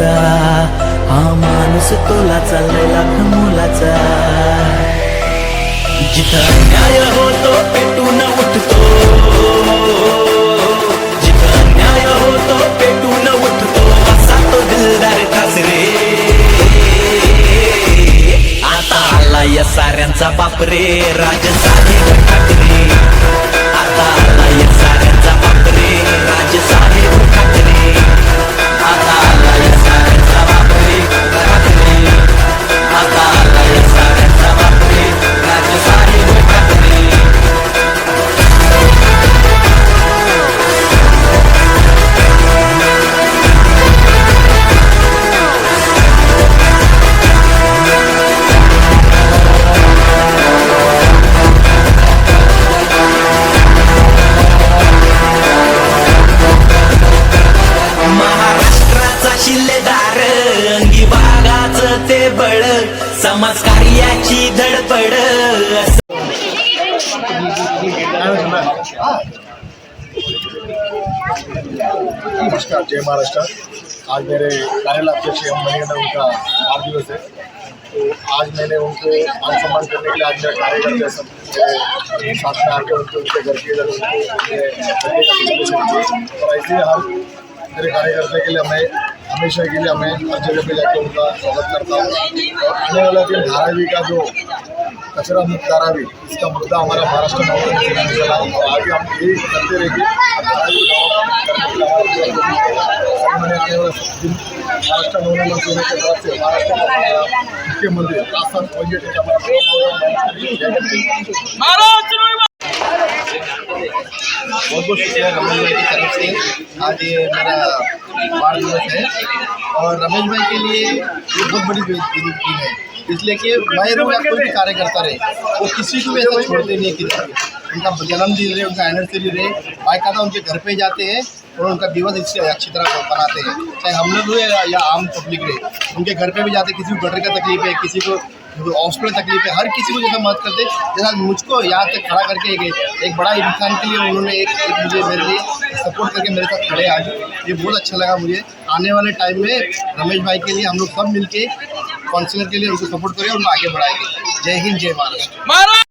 हा माणूस तोला चाललाय लाख मोलाचा, जिथं अन्याय होतो पेटून उठतो, जिथं अन्याय होतो पेटून उठतो, असा तो दिलदार कासरे. आता आला या साऱ्यांचा बापरे राजसाहेब ठाकरे, आता आला या साऱ्यांचा बापरे राजसाहेब ठाकरे, आता आला या साऱ्यांचा बापरे ठाकरे, आता आला या साऱ्यांचा बापरे राजसाहेब ठाकरे. शिल्लेदार अंगी वाघाचं ते बळ, समाज कार्याची धडपड. नमस्कार, जय महाराष्ट्र. आज मेरे कार्यालय एम मणिकंठन उनका 8 दिवस है, तो आज मैंने उनको मान सम्मान करने के लिए आज मेरे कार्यकर्ता सब साथ में आके उनके घर के इधर और ऐसे हर मेरे कार्यकर्ता के लिए मैं हमेशा के लिए मैं हर जगह पे जाकर उनका स्वागत करता हूँ. और आने वाला दिन धारावी का जो कचरा मुक्त धारावी, इसका मुद्दा हमारा महाराष्ट्र में चला और आगे हम यही करते रहेंगे. मैंने आने वाला दिन महाराष्ट्र नवनिर्माण सेना के तरफ से महाराष्ट्र का मुख्यमंत्री राजस्थान बहुत बहुत शुक्रिया रमेश भाई की तरफ से. आज ये मेरा 8 दिवस है और रमेश भाई के लिए ये बहुत बड़ी दिन है, इसलिए कि मैं रहूँ या कोई भी कार्यकर्ता रहे, वो किसी को भी ऐसा छोड़ते नहीं है. किसी उनका जन्मदिन रहे, उनका एनिवर्सरी रहे, बाकायदा उनके घर पे जाते हैं और उनका दिवस इससे अच्छी तरह बनाते हैं. चाहे हम लोग रहे या आम पब्लिक रहे, उनके घर पे भी जाते. किसी को गटर का तकलीफ है, किसी को हॉस्पिटल तकलीफ है, हर किसी को जैसा मदद करते. जैसा मुझको यहाँ तक खड़ा करके एक बड़ा इंसान के लिए उन्होंने एक मुझे मेरे लिए सपोर्ट करके मेरे साथ खड़े आज, ये बहुत अच्छा लगा मुझे. आने वाले टाइम में रमेश भाई के लिए हम लोग सब मिलके काउंसिलर के लिए उनको सपोर्ट करें, उनको आगे बढ़ाएंगे. जय हिंद, जय महाराष्ट्र.